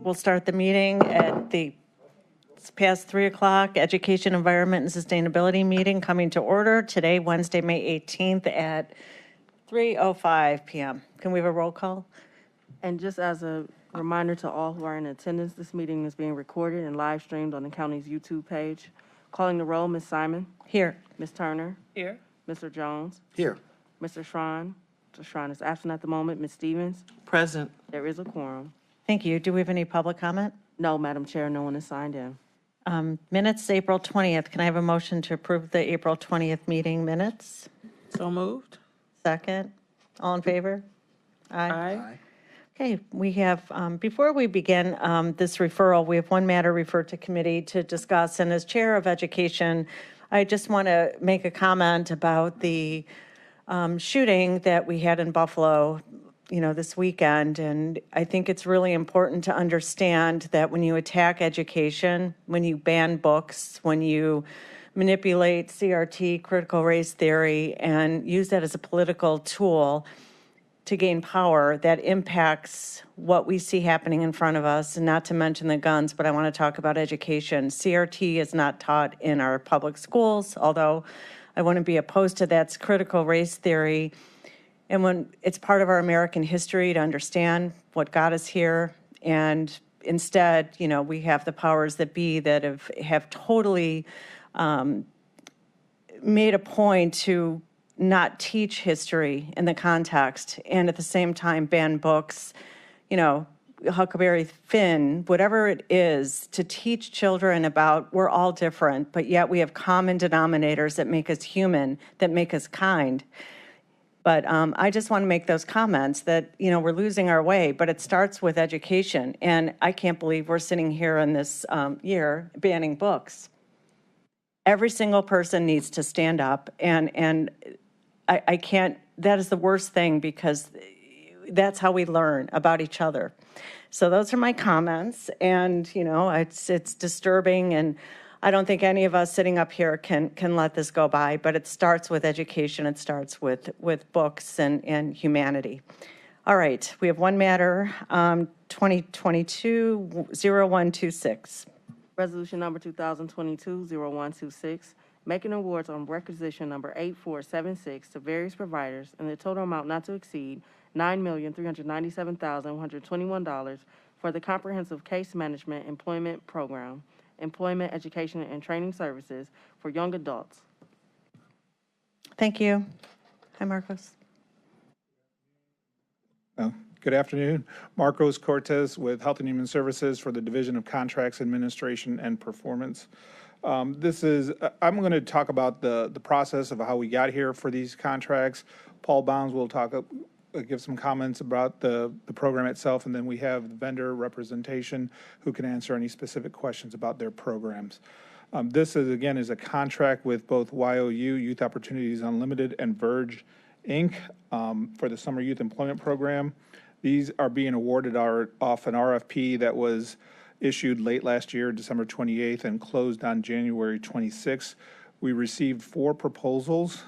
we'll start the meeting at it's past 3 o'clock. Education, Environment, and Sustainability meeting coming to order today, Wednesday, May 18th at 3:05 p.m. Can we have a roll call? And just as a reminder to all who are in attendance, this meeting is being recorded and live streamed on the county's YouTube page. Calling the roll, Ms. Simon. Here. Ms. Turner. Here. Mr. Jones. Here. Mr. Schrein. Mr. Schrein is absent at the moment. Ms. Stevens. Present. There is a quorum. Thank you. Do we have any public comment? No, Madam Chair, no one is signed in. Minutes, April 20th. Can I have a motion to approve the April 20th meeting minutes? So moved. Second. All in favor? Aye. Okay, we have, before we begin this referral, we have one matter referred to committee to discuss. And as Chair of Education, I just want to make a comment about the shooting that we had in Buffalo, this weekend. And I think it's really important to understand that when you attack education, when you ban books, when you manipulate CRT, critical race theory, and use that as a political tool to gain power, that impacts what we see happening in front of us, and not to mention the guns, but I want to talk about education. CRT is not taught in our public schools, although I wouldn't be opposed to that. It's critical race theory. And when it's part of our American history to understand what got us here, and instead, we have the powers that be that have totally made a point to not teach history in the context, and at the same time ban books, Huckleberry Finn, whatever it is, to teach children about we're all different, but yet we have common denominators that make us human, that make us kind. But I just want to make those comments that, we're losing our way, but it starts with education. And I can't believe we're sitting here in this year banning books. Every single person needs to stand up, and I can't, that is the worst thing, because that's how we learn about each other. So those are my comments, and, it's disturbing, and I don't think any of us sitting up here can let this go by, but it starts with education. It starts with books and humanity. All right, we have one matter, 2022-0126. Resolution number 2022-0126, making awards on requisition number 8476 to various providers in the total amount not to exceed $9,397,121 for the Comprehensive Case Management Employment Program, Employment, Education, and Training Services for Young Adults. Thank you. Hi, Marcos. Good afternoon. Marcos Cortez with Health and Human Services for the Division of Contracts Administration and Performance. I'm going to talk about the process of how we got here for these contracts. Paul Bounds will give some comments about the program itself, and then we have the vendor representation who can answer any specific questions about their programs. This is a contract with both YOU, Youth Opportunities Unlimited, and Verge, Inc. For the Summer Youth Employment Program. These are being awarded off an RFP that was issued late last year, December 28th, and closed on January 26th. We received 4 proposals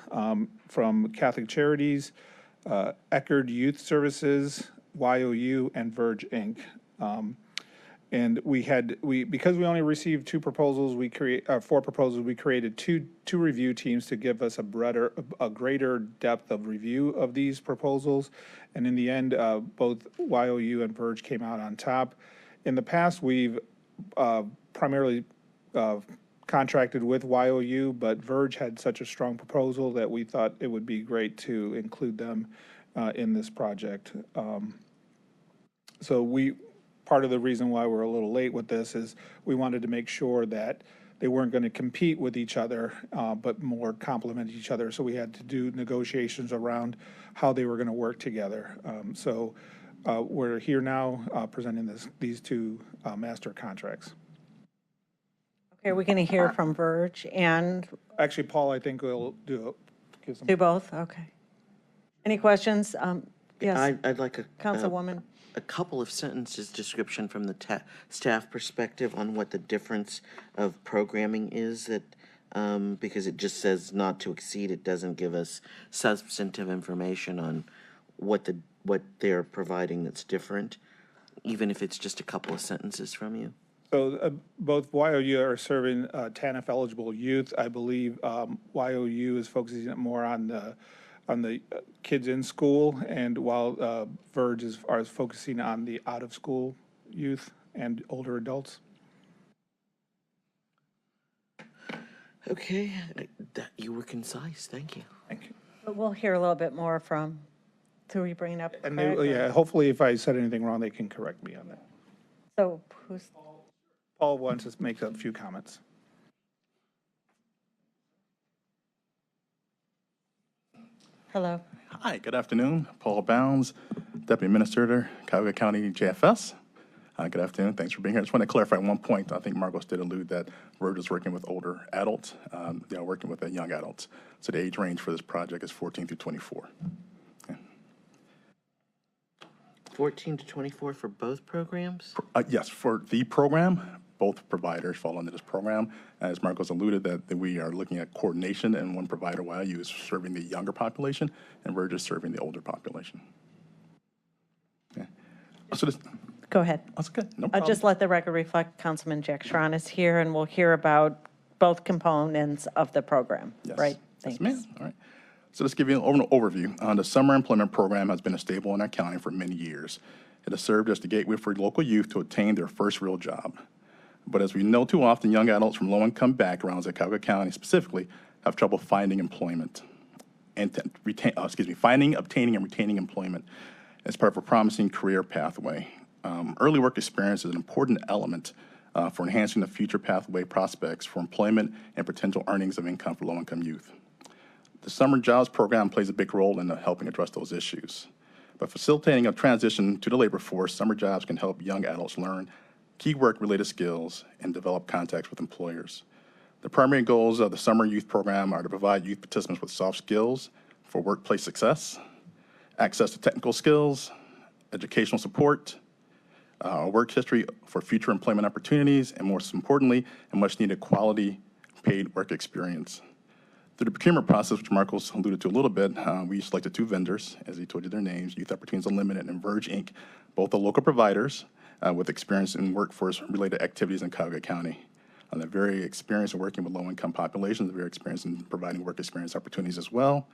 from Catholic Charities, Eckerd Youth Services, YOU, and Verge, Inc. And because we only received 2 proposals, 4 proposals, we created two review teams to give us a greater depth of review of these proposals. And in the end, both YOU and Verge came out on top. In the past, we've primarily contracted with YOU, but Verge had such a strong proposal that we thought it would be great to include them in this project. Part of the reason why we're a little late with this is we wanted to make sure that they weren't going to compete with each other, but more complement each other. So we had to do negotiations around how they were going to work together. We're here now presenting these 2 master contracts. Okay, we're going to hear from Verge and... Actually, Paul, I think will do both? Okay. Any questions? Yes. I'd like Councilwoman. A couple of sentences description from the staff perspective on what the difference of programming is, that because it just says not to exceed. It doesn't give us substantive information on what they're providing that's different. even if it's just a couple of sentences from you? So both YOU are serving TANF-eligible youth. I believe YOU is focusing more on the kids in school, and while Verge is focusing on the out-of-school youth and older adults. Okay, you were concise. Thank you. Thank you. But we'll hear a little bit more from, who are you bringing up? And Craig, or- yeah, hopefully if I said anything wrong, they can correct me on that. So who's, Paul wants to make a few comments. hello? Hi, good afternoon. Paul Bounds, Deputy Administrator, Cuyahoga County JFS. Good afternoon. Thanks for being here. I just want to clarify one point. I think Marcos did allude that Verge is working with older adults. They are working with young adults. So the age range for this project is 14 through 24. 14 to 24 for both programs? Yes, for the program, both providers fall under this program. As Marcos alluded, that we are looking at coordination, and one provider, YU, is serving the younger population, and Verge is serving the older population. Okay. So this, Go ahead. that's good. No I'll problem. just let the record reflect Councilman Jack Schron is here, and we'll hear about both components of the program, Yes. right? Yes, Thanks. ma'am. All right. So let's give you an overview. The summer employment program has been stable in our county for many years. It has served as the gateway for local youth to attain their first real job. But as we know too often, young adults from low-income backgrounds at Cuyahoga County specifically have trouble finding employment and finding, obtaining, and retaining employment as part of a promising career pathway. Early work experience is an important element for enhancing the future pathway prospects for employment and potential earnings of income for low-income youth. The Summer Jobs Program plays a big role in helping address those issues. By facilitating a transition to the labor force, summer jobs can help young adults learn key work-related skills and develop contacts with employers. The primary goals of the Summer Youth Program are to provide youth participants with soft skills for workplace success, access to technical skills, educational support, work history for future employment opportunities, and most importantly, a much-needed quality paid work experience. Through the procurement process, which Marcos alluded to a little bit, we selected two vendors, as he told you their names, Youth Opportunities Unlimited and Verge, Inc., both are local providers with experience in workforce-related activities in Cuyahoga County. They're very experienced in working with low-income populations, they're very experienced in providing work experience opportunities as well.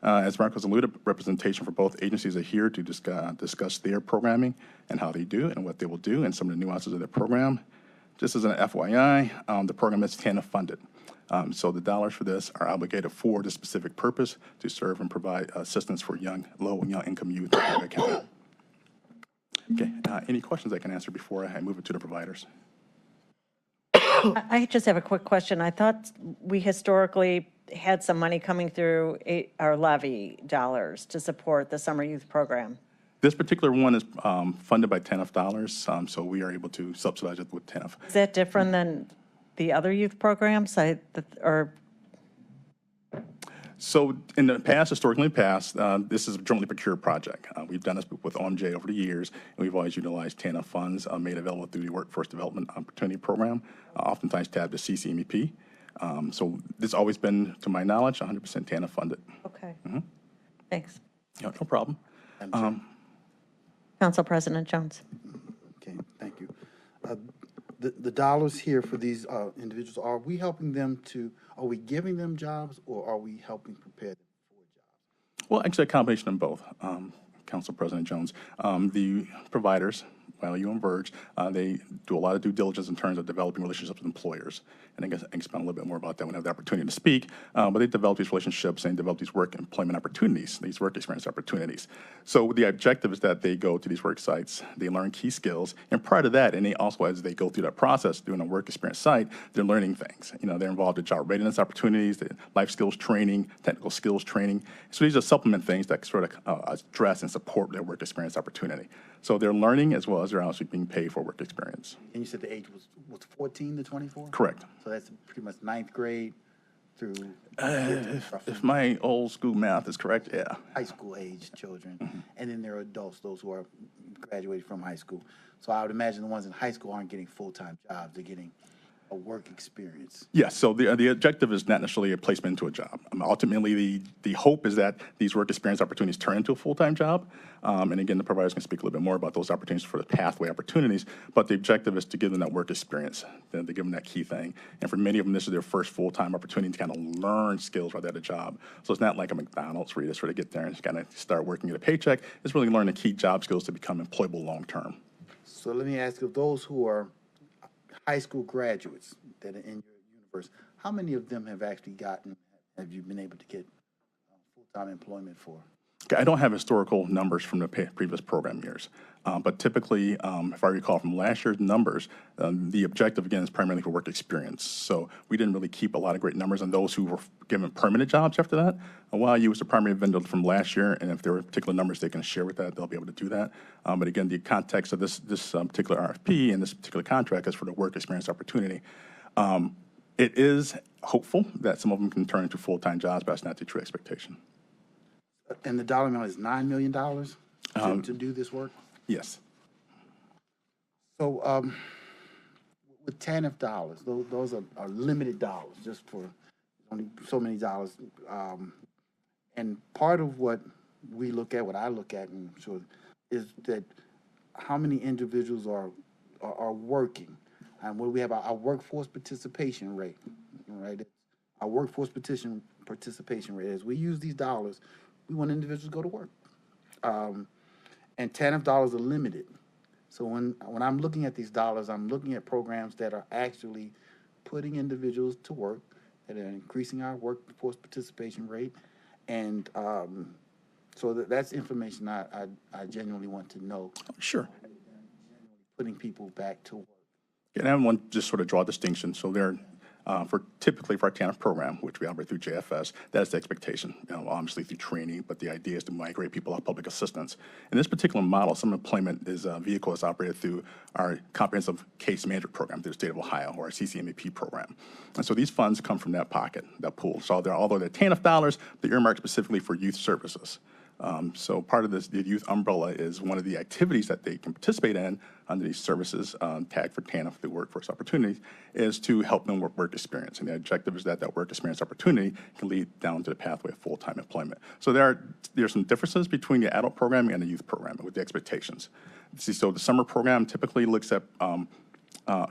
As Marcos alluded, representation for both agencies are here to discuss their programming and how they do and what they will do and some of the nuances of their program. Just as an FYI, the program is TANF funded. So the dollars for this are obligated for the specific purpose to serve and provide assistance for low and young income youth in Cuyahoga County. Okay, any questions I can answer before I move it to the providers? I just have a quick question. I thought we historically had some money coming through our levy dollars to support the summer youth program. This particular one is funded by TANF dollars, so we are able to subsidize it with TANF. Is that different than the other youth programs? So in the past, historically past, this is a jointly procured project. We've done this with OMJ over the years, and we've always utilized TANF funds made available through the Workforce Development Opportunity Program, oftentimes tabbed to CCMEP. So this has always been, to my knowledge, 100% TANF funded. Okay. Thanks. No problem. Council President Jones. Okay, thank you. The dollars here for these individuals, are we helping them are we giving them jobs, or are we helping prepare them for jobs? Well, actually, a combination of both, Council President Jones. The providers, YU and Verge, they do a lot of due diligence in terms of developing relationships with employers. And I guess I can expound a little bit more about that when I have the opportunity to speak. But they develop these relationships and develop these work employment opportunities, these work experience opportunities. So the objective is that they go to these work sites, they learn key skills, and prior to that, and they also, as they go through that process, doing a work experience site, they're learning things. You know, they're involved in job readiness opportunities, life skills training, technical skills training. So these are supplement things that sort of address and support their work experience opportunity. So they're learning as well as they're also being paid for work experience. And you said the age was 14 to 24? Correct. So that's pretty much ninth grade through If my old school math is correct, yeah. high school age children. And then there are adults, those who are graduated from high school. So I would imagine the ones in high school aren't getting full-time jobs. They're getting a work experience? Yes, so the objective is not necessarily a placement into a job. Ultimately, the hope is that these work experience opportunities turn into a full-time job. And again, the providers can speak a little bit more about those opportunities for the pathway opportunities, but the objective is to give them that work experience, to give them that key thing. And for many of them, this is their first full-time opportunity to kind of learn skills right at a job. So it's not like a McDonald's where you just sort of get there and just kind of start working at a paycheck. It's really learning the key job skills to become employable long-term. So let me ask you, those who are high school graduates that are in your universe, how many of them have you been able to get full-time employment for? Okay, I don't have historical numbers from the previous program years, but typically, if I recall from last year's numbers, the objective, again, is primarily for work experience. So we didn't really keep a lot of great numbers on those who were given permanent jobs after that. While you was the primary vendor from last year, and if there were particular numbers they can share with that, they'll be able to do that. But again, the context of this particular RFP and this particular contract is for the work experience opportunity. It is hopeful that some of them can turn into full-time jobs, but that's not the true expectation. And the dollar amount is $9 million to do this work? Yes. So with TANF dollars, those are limited dollars, just for only so many dollars. And part of what we look at, what I look at, and so is that how many individuals are working. And when we have our workforce participation rate, right? Our workforce participation rate, as we use these dollars, we want individuals to go to work. And TANF dollars are limited. So when I'm looking at these dollars, I'm looking at programs that are actually putting individuals to work, that are increasing our workforce participation rate. And so that's information I genuinely want to know. Sure. Putting people back to work. And I want to just sort of draw a distinction. So there, typically for our TANF program, which we operate through JFS, that's the expectation, obviously through training, but the idea is to migrate people off public assistance. In this particular model, some employment is a vehicle that's operated through our comprehensive case management program through the state of Ohio, or our CCMAP program. And so these funds come from that pocket, that pool. So although they're TANF dollars, they're earmarked specifically for youth services. So part of this, the youth umbrella is one of the activities that they can participate in under these services, tagged for TANF, the workforce opportunities, is to help them with work experience. And the objective is that work experience opportunity can lead down to the pathway of full-time employment. So there are some differences between the adult programming and the youth programming with the expectations. So the summer program typically looks at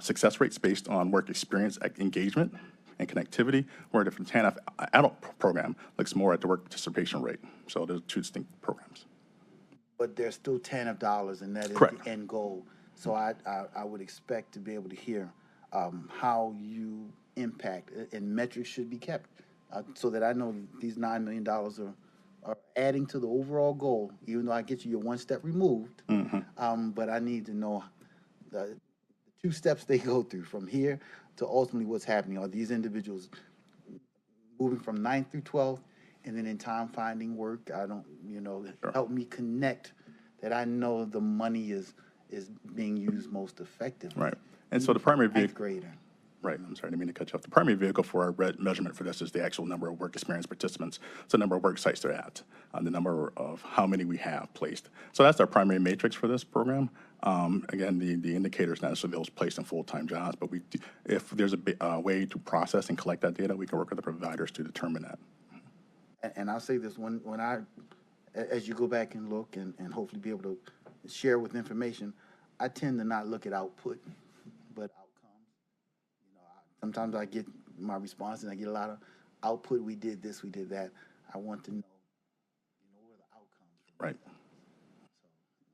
success rates based on work experience engagement and connectivity, where the TANF adult program looks more at the work participation rate. So there's two distinct programs. But there's still TANF dollars, and that is Correct. the end goal. So I would expect to be able to hear how you impact, and metrics should be kept, so that I know these $9 million are adding to the overall goal, even though I get you're one step removed. But I need to know the two steps they go through from here to ultimately what's happening. Are these individuals moving from 9th through 12th, and then in time finding work? I don't, help me connect that I know the money is being used most effectively. Right. And so the primary Ninth vehicle. grader. Right, I'm sorry, I didn't mean to cut you off. The primary vehicle for our measurement for this is the actual number of work experience participants. It's the number of work sites they're at, the number of how many we have placed. So that's our primary matrix for this program. Again, the indicator is not necessarily those placed in full-time jobs, but if there's a way to process and collect that data, we can work with the providers to determine that. And I'll say this, as you go back and look and hopefully be able to share with information, I tend to not look at output, but outcomes. Sometimes I get my response and I get a lot of output. We did this, we did that. I want to know, what are the outcomes? Right.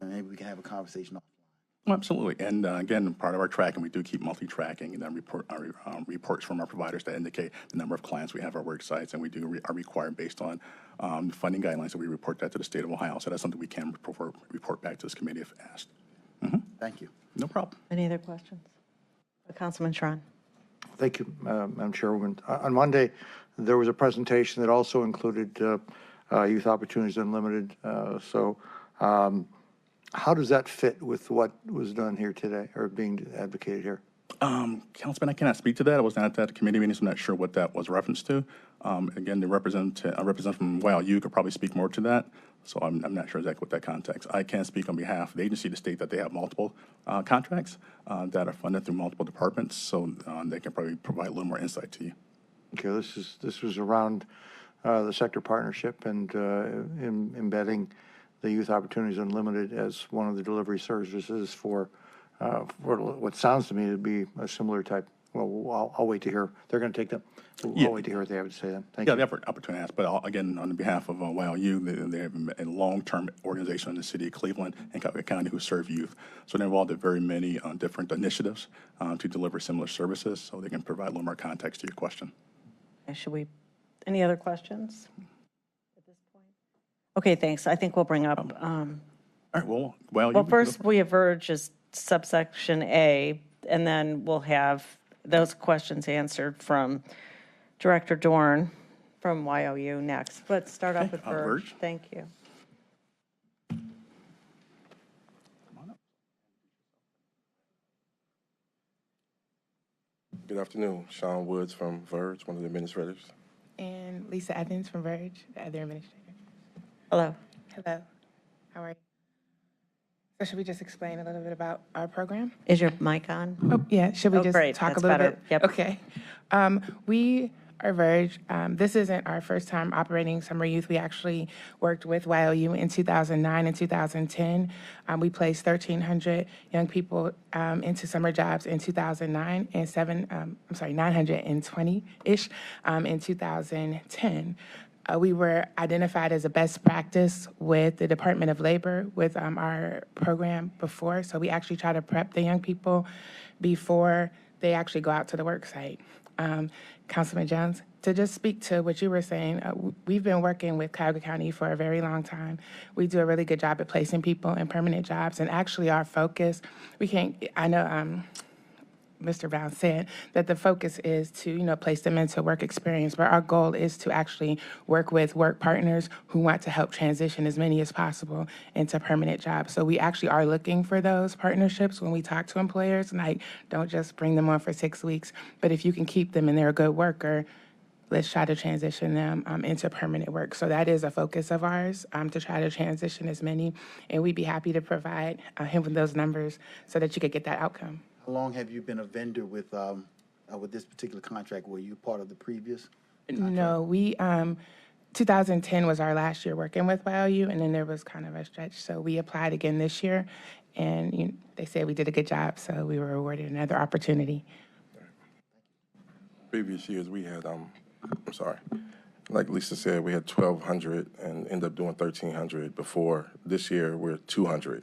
So maybe we can have a conversation offline. Absolutely. And again, part of our tracking, we do keep monthly tracking and then reports from our providers that indicate the number of clients we have at our work sites, and we are required based on funding guidelines that we report that to the state of Ohio. So that's something we can report back to this committee if asked. Thank you. No problem. Any other questions? Councilman Tron. Thank you, Madam Chairwoman. On Monday, there was a presentation that also included Youth Opportunities Unlimited. How does that fit with what was done here today or being advocated here? Councilman, I cannot speak to that. I was not at that committee meeting, so I'm not sure what that was referenced to. Again, a representative from YLU could probably speak more to that, so I'm not sure exactly what that context. I can speak on behalf of the agency to state that they have multiple contracts that are funded through multiple departments, so they can probably provide a little more insight to you. Okay, this was around the sector partnership and embedding the Youth Opportunities Unlimited as one of the delivery services for what sounds to me to be a similar type. Well, I'll wait to hear. They're going to take them. I'll wait to hear what they have to say then. Thank Yeah, you. they have an opportunity to ask, but again, on behalf of YLU, they have a long-term organization in the city of Cleveland and Coweta County who serve youth. So they're involved in very many different initiatives to deliver similar services, so they can provide a little more context to your question. Any other questions at this point? Okay, thanks. I think we'll bring up, All right, well, well, first we have Verge as subsection A, and then we'll have those questions answered from Director Dorn from YOU next. Let's start off with Verge. Verge. Thank you. Good afternoon. Sean Woods from Verge, one of the administrators. And Lisa Evans from Verge, the other administrator. Hello. Hello. How are you? So should we just explain a little bit about our program? Is your mic on? Oh, yeah. Should we Oh, just great. talk That's a little better. bit? Yep. Okay. We are Verge. This isn't our first time operating Summer Youth. We actually worked with YLU in 2009 and 2010. We placed 1,300 young people into summer jobs in 2009 and 920-ish in 2010. We were identified as a best practice with the Department of Labor with our program before. So we actually try to prep the young people before they actually go out to the work site. Councilman Jones, to just speak to what you were saying, we've been working with Cuyahoga County for a very long time. We do a really good job at placing people in permanent jobs. And actually our focus, I know Mr. Brown said that the focus is to, place them into work experience, but our goal is to actually work with work partners who want to help transition as many as possible into permanent jobs. So we actually are looking for those partnerships when we talk to employers, like don't just bring them on for 6 weeks, but if you can keep them and they're a good worker, let's try to transition them into permanent work. So that is a focus of ours, to try to transition as many, and we'd be happy to provide him with those numbers so that you could get that outcome. How long have you been a vendor with this particular contract? Were you part of the previous? No, we 2010 was our last year working with YLU, and then there was kind of a stretch. So we applied again this year, and they said we did a good job, so we were awarded another opportunity. Previous years, we had, like Lisa said, we had 1,200 and ended up doing 1,300 before. This year, we're 200.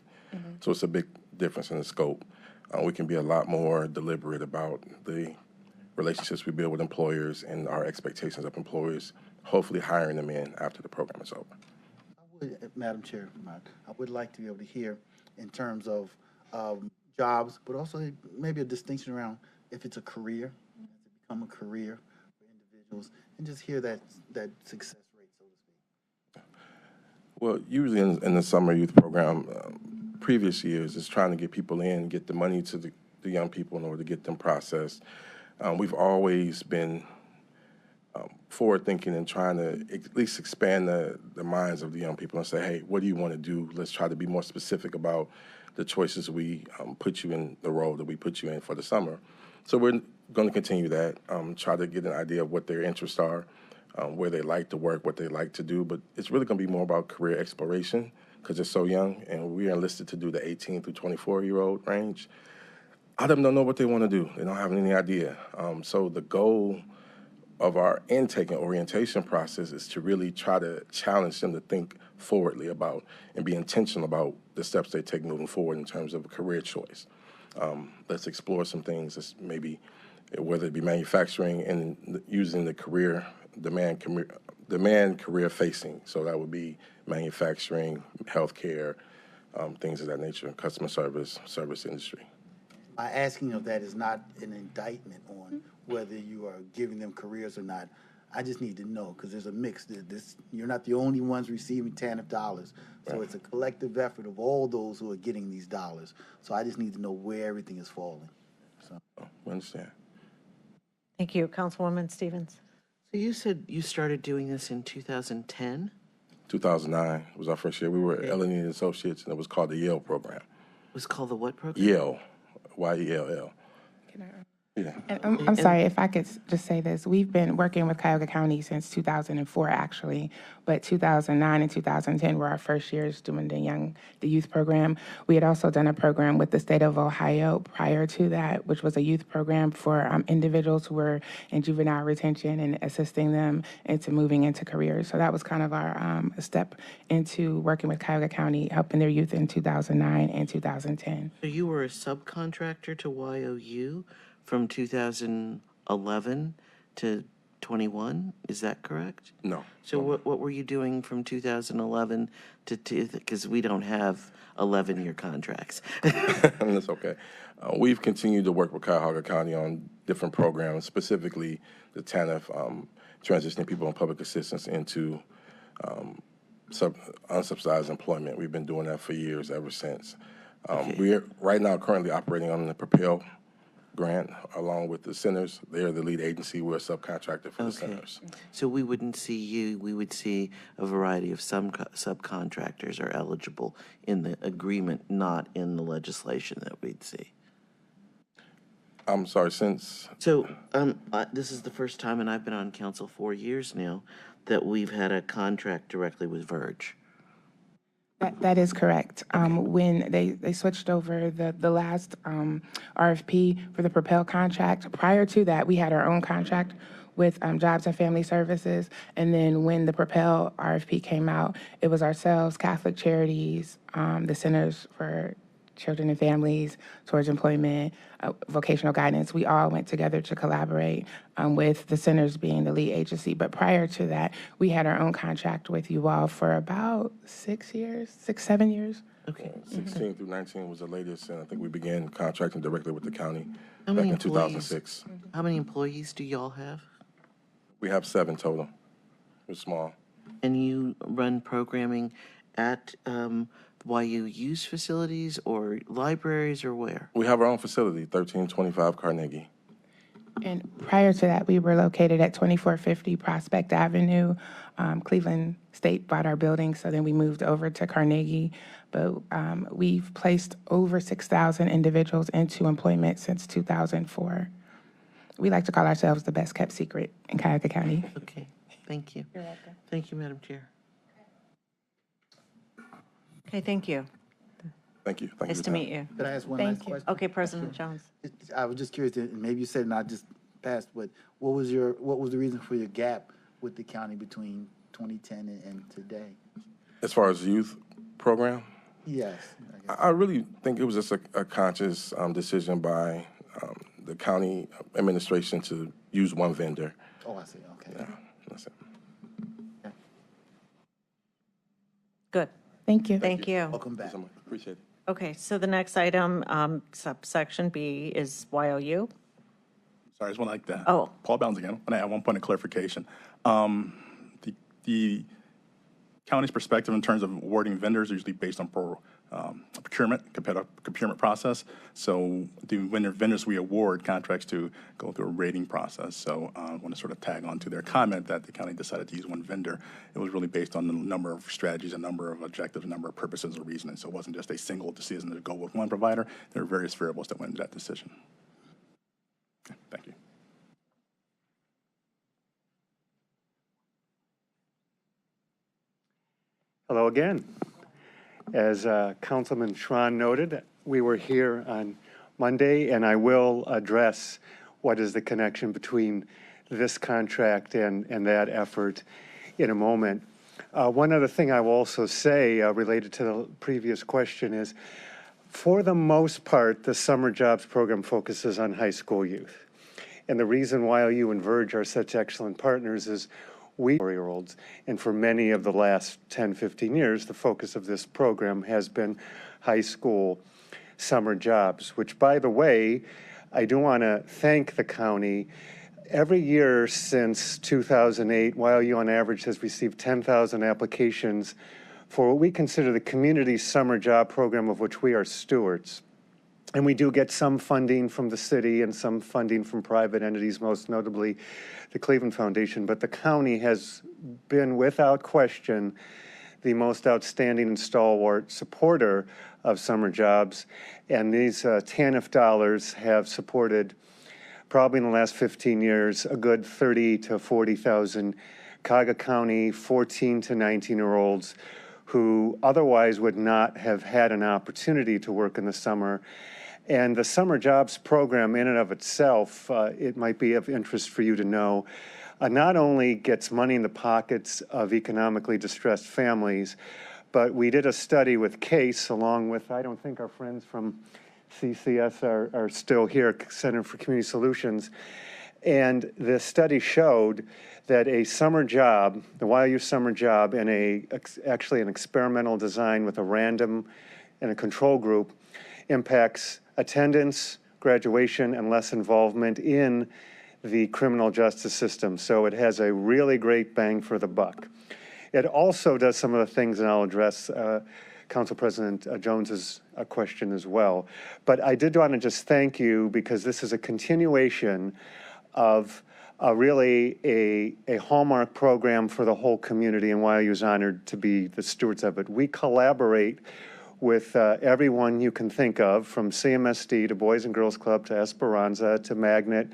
So it's a big difference in the scope. We can be a lot more deliberate about the relationships we build with employers and our expectations of employers, hopefully hiring them in after the program is over. Madam Chair, I would like to be able to hear in terms of jobs, but also maybe a distinction around if it's a career, has it become a career for individuals, and just hear that success rate, so to speak. Well, usually in the summer youth program, previous years is trying to get people in, get the money to the young people in order to get them processed. We've always been forward-thinking and trying to at least expand the minds of the young people and say, hey, what do you want to do? Let's try to be more specific about the choices we put you in, the role that we put you in for the summer. So we're going to continue that, try to get an idea of what their interests are, where they like to work, what they like to do. But it's really going to be more about career exploration because they're so young, and we are enlisted to do the 18 through 24-year-old range. A lot of them don't know what they want to do. They don't have any idea. So the goal of our intake and orientation process is to really try to challenge them to think forwardly about and be intentional about the steps they take moving forward in terms of a career choice. Let's explore some things, maybe whether it be manufacturing and using the demand career facing. So that would be manufacturing, healthcare, things of that nature, customer service industry. My asking of that is not an indictment on whether you are giving them careers or not. I just need to know because there's a mix. You're not the only ones receiving TANF dollars. So It's a collective effort of all those who are getting these dollars. So I just need to know where everything is falling. So, We understand. Thank you. Councilwoman Stevens. So you said you started doing this in 2010? 2009 was our first year. We were Eleni and Associates, and it was called the Yale program. It was called the what program? Yale, Y-E-L-L. Can I- Yeah. And I'm sorry, if I could just say this. We've been working with Cuyahoga County since 2004, actually, but 2009 and 2010 were our first years doing the youth program. We had also done a program with the state of Ohio prior to that, which was a youth program for individuals who were in juvenile retention and assisting them into moving into careers. So that was kind of our step into working with Cuyahoga County, helping their youth in 2009 and 2010. So you were a subcontractor to YOU from 2011 to 21, is that correct? No. So what were you doing from 2011 to, because we don't have 11-year contracts. That's okay. We've continued to work with Cuyahoga County on different programs, specifically the TANF, transitioning people on public assistance into unsubsidized employment. We've been doing that for years, ever since. We're right now currently operating on the Propel grant along with the centers. They are the lead agency. We're a subcontractor for the centers. So we wouldn't see you, we would see a variety of some subcontractors are eligible in the agreement, not in the legislation that we'd see. I'm sorry, since So this is the first time, and I've been on council 4 years now, that we've had a contract directly with Verge. That is correct. When they switched over the last RFP for the Propel contract, prior to that, we had our own contract with Jobs and Family Services. And then when the Propel RFP came out, it was ourselves, Catholic Charities, the Centers for Children and Families, Towards Employment, Vocational Guidance. We all went together to collaborate with the centers being the lead agency. But prior to that, we had our own contract with you all for about 6 years, 7 years. Okay. 16 through 19 was the latest, and I think we began contracting directly with the county How back many in employees? 2006. How many employees do y'all have? We have 7 total. We're small. And you run programming at YU's facilities or libraries or where? We have our own facility, 1325 Carnegie. And prior to that, we were located at 2450 Prospect Avenue. Cleveland State bought our building, so then we moved over to Carnegie. But we've placed over 6,000 individuals into employment since 2004. We like to call ourselves the best kept secret in Cuyahoga County. Okay, thank you. You're welcome. Thank you, Madam Chair. Okay, thank you. Thank you. Thank Nice you. to meet you. could I ask one Thank last you. question? Okay, President Jones. I was just curious, and maybe you said it not just passed, but what was the reason for your gap with the county between 2010 and today? As far as youth program, Yes. I guess. I really think it was just a conscious decision by the county administration to use one vendor. Oh, I see. Okay. Yeah, that's it. Good. Thank you. Thank you. Welcome Thank back. you so much. Appreciate it. Okay, so the next item, subsection B, is YOU. Sorry, I just want to like that. Oh. Paul Bounds again. And I have one point of clarification. The county's perspective in terms of awarding vendors are usually based on competitive procurement process. So the vendors we award contracts to go through a rating process. So I want to sort of tag on to their comment that the county decided to use one vendor. It was really based on the number of strategies, a number of objectives, a number of purposes or reasoning. So it wasn't just a single decision to go with one provider. There were various variables that went into that decision. Okay, thank you. Hello again. As Councilman Schron noted, we were here on Monday, and I will address what is the connection between this contract and that effort in a moment. One other thing I will also say related to the previous question is, for the most part, the summer jobs program focuses on high school youth. And the reason why you and Verge are such excellent partners is we 4-year-olds, and for many of the last 10, 15 years, the focus of this program has been high school summer jobs, which, by the way, I do want to thank the county. Every year since 2008, YOU on average has received 10,000 applications for what we consider the community summer job program, of which we are stewards. And we do get some funding from the city and some funding from private entities, most notably the Cleveland Foundation. But the county has been, without question, the most outstanding and stalwart supporter of summer jobs. And these TANF dollars have supported, probably in the last 15 years, a good 30 to 40,000 Cuyahoga County 14 to 19-year-olds who otherwise would not have had an opportunity to work in the summer. And the summer jobs program in and of itself, it might be of interest for you to know, not only gets money in the pockets of economically distressed families, but we did a study with CASE along with, I don't think our friends from CCS are still here, Center for Community Solutions. And the study showed that a summer job, the YOU summer job, and actually an experimental design with a random and a control group impacts attendance, graduation, and less involvement in the criminal justice system. So it has a really great bang for the buck. It also does some of the things, and I'll address Council President Jones's question as well. But I did want to just thank you because this is a continuation of really a hallmark program for the whole community, and YOU is honored to be the stewards of it. We collaborate with everyone you can think of, from CMSD to Boys and Girls Club to Esperanza to Magnet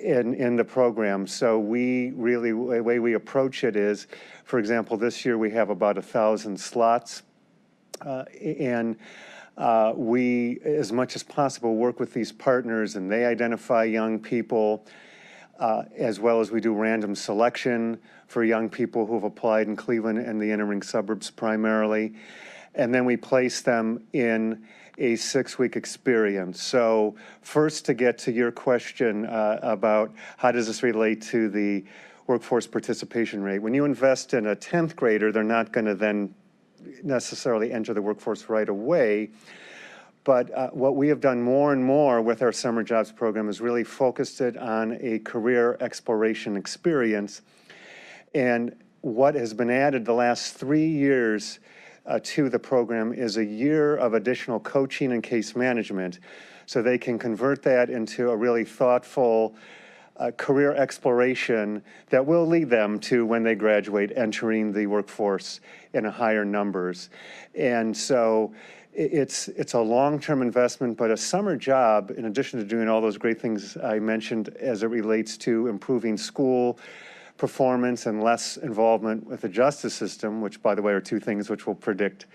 in the program. So we really, the way we approach it is, for example, this year we have about 1,000 slots, and we, as much as possible, work with these partners, and they identify young people, as well as we do random selection for young people who have applied in Cleveland and the inner ring suburbs primarily. And then we place them in a 6-week experience. So first, to get to your question about how does this relate to the workforce participation rate. When you invest in a 10th grader, they're not going to then necessarily enter the workforce right away. But what we have done more and more with our summer jobs program is really focused it on a career exploration experience. And what has been added the last 3 years to the program is a year of additional coaching and case management, so they can convert that into a really thoughtful career exploration that will lead them to, when they graduate, entering the workforce in a higher numbers. And so it's a long-term investment, but a summer job, in addition to doing all those great things I mentioned as it relates to improving school performance and less involvement with the justice system, which, by the way, are two things which will predict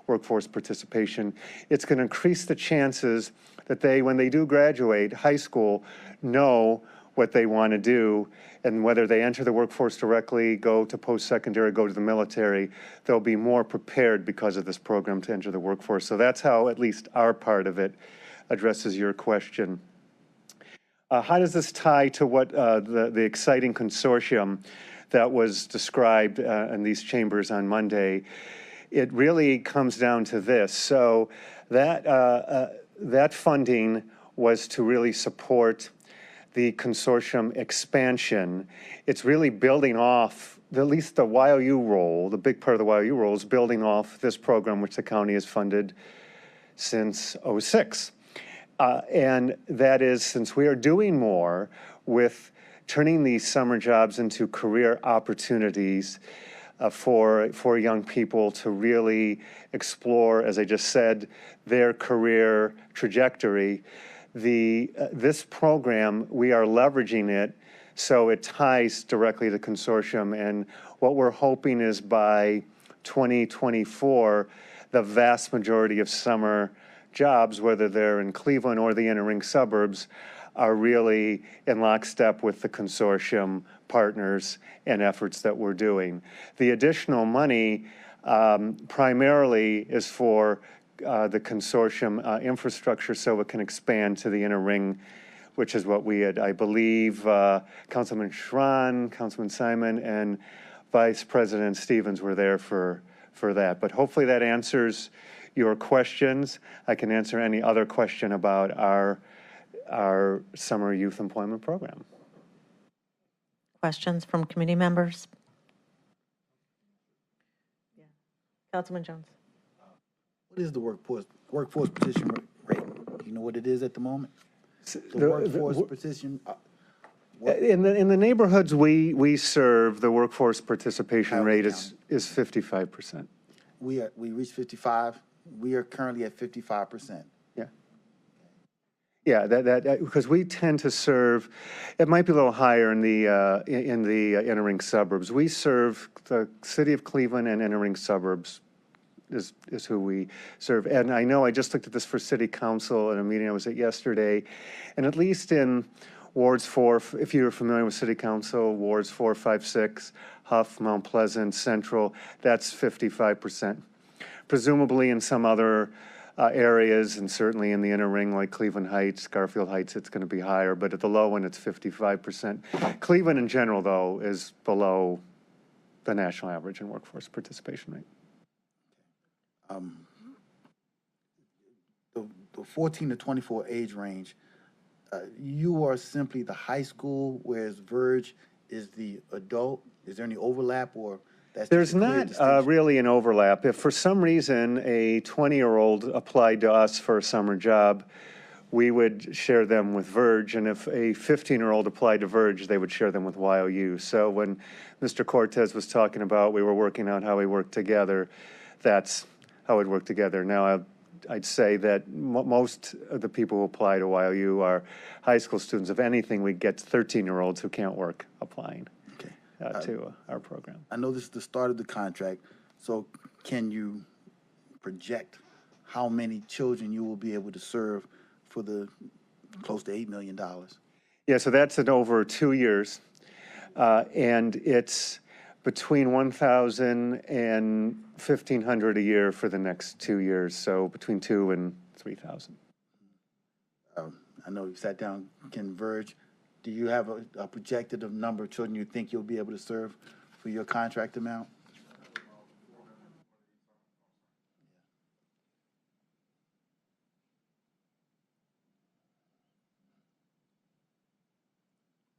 workforce participation, it's going to increase the chances that they, when they do graduate high school, know what they want to do, and whether they enter the workforce directly, go to post-secondary, go to the military, they'll be more prepared because of this program to enter the workforce. So that's how at least our part of it addresses your question. How does this tie to what the exciting consortium that was described in these chambers on Monday? It really comes down to this. So that funding was to really support the consortium expansion. It's really building off, at least the YOU role, the big part of the YOU role is building off this program which the county has funded since '06. And that is, since we are doing more with turning these summer jobs into career opportunities for young people to really explore, as I just said, their career trajectory. This program, we are leveraging it so it ties directly to the consortium. And what we're hoping is by 2024, the vast majority of summer jobs, whether they're in Cleveland or the inner ring suburbs, are really in lockstep with the consortium partners and efforts that we're doing. The additional money primarily is for the consortium infrastructure so it can expand to the inner ring, which is what we had, I believe, Councilman Schran, Councilman Simon, and Vice President Stevens were there for that. But hopefully that answers your questions. I can answer any other question about our summer youth employment program. Questions from committee members? Councilman Jones. What is the workforce participation rate? You know what it is at the moment? The the- workforce position, In the neighborhoods we serve, the workforce participation Howard rate County. is 55%. we reached 55. We are currently at 55%. Yeah. Yeah, because we tend to serve, it might be a little higher in the inner ring suburbs. We serve the city of Cleveland and inner ring suburbs is who we serve. And I know I just looked at this for city council at a meeting I was at yesterday, and at least in wards 4, if you're familiar with city council, wards 4, 5, 6, Huff, Mount Pleasant, Central, that's 55%. Presumably in some other areas, and certainly in the inner ring like Cleveland Heights, Garfield Heights, it's going to be higher, but at the low end, it's 55%. Cleveland in general, though, is below the national average in workforce participation rate. The 14 to 24 age range, you are simply the high school, whereas Verge is the adult. Is there any overlap, or that's There's just a clear not distinction? really an overlap. If for some reason a 20-year-old applied to us for a summer job, we would share them with Verge, and if a 15-year-old applied to Verge, they would share them with YOU. So when Mr. Cortez was talking about we were working out how we work together, that's how we'd work together. Now, I'd say that most of the people who apply to YOU are high school students. If anything, we get 13-year-olds who can't work applying to our program. I know this is the start of the contract, so can you project how many children you will be able to serve for the close to $8 million? Yeah, so that's in over 2 years, and it's between 1,000 and 1,500 a year for the next 2 years, so between 2 and 3,000. I know you sat down, Ken Verge. Do you have a projected number of children you think you'll be able to serve for your contract amount?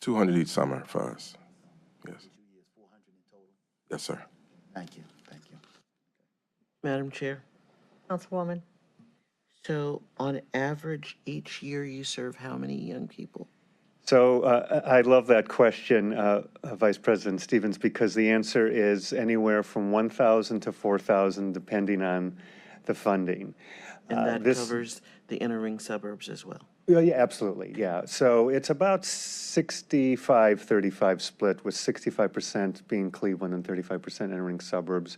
$200 each summer for us. Yes. Yes, sir. Thank you, thank you. Madam Chair, Councilwoman? so on average, each year you serve how many young people? So I love that question, Vice President Stevens, because the answer is anywhere from 1,000 to 4,000, depending on the funding. And that this- covers the inner ring suburbs as well. Yeah, absolutely, yeah. So it's about 65-35 split, with 65% being Cleveland and 35% inner ring suburbs,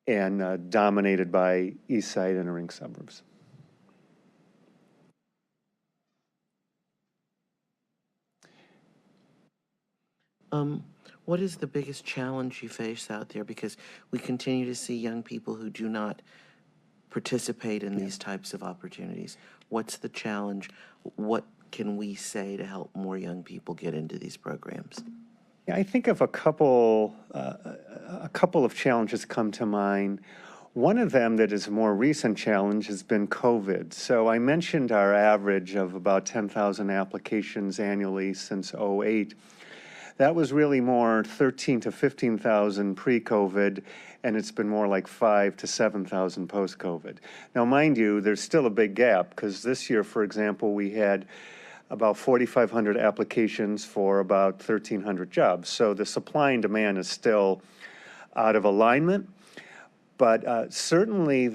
and dominated by east side inner ring suburbs. What is the biggest challenge you face out there? Because we continue to see young people who do not participate in these types of opportunities. What's the challenge? What can we say to help more young people get into these programs? Yeah, I think of a couple of challenges come to mind. One of them that is a more recent challenge has been COVID. So I mentioned our average of about 10,000 applications annually since '08. That was really more 13 to 15,000 pre-COVID, and it's been more like 5 to 7,000 post-COVID. Now, mind you, there's still a big gap, because this year, for example, we had about 4,500 applications for about 1,300 jobs. So the supply and demand is still out of alignment. But certainly,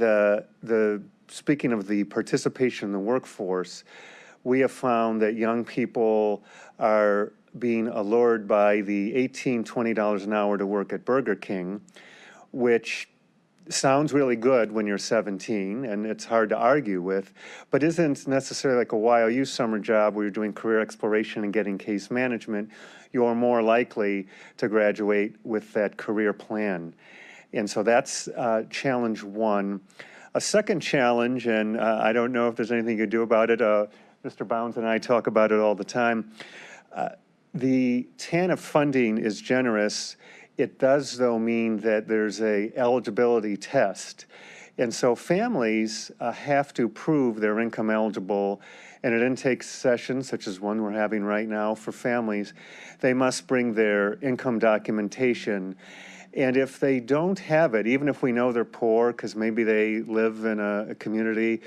speaking of the participation in the workforce, we have found that young people are being allured by the $18, $20 an hour to work at Burger King, which sounds really good when you're 17, and it's hard to argue with, but isn't necessarily like a YOU summer job where you're doing career exploration and getting case management. You're more likely to graduate with that career plan. And so that's challenge one. A second challenge, and I don't know if there's anything you can do about it, Mr. Bounds and I talk about it all the time. The TANF funding is generous. It does, though, mean that there's a eligibility test. And so families have to prove they're income eligible. And at intake sessions, such as one we're having right now for families, they must bring their income documentation. And if they don't have it, even if we know they're poor, because maybe they live in a community,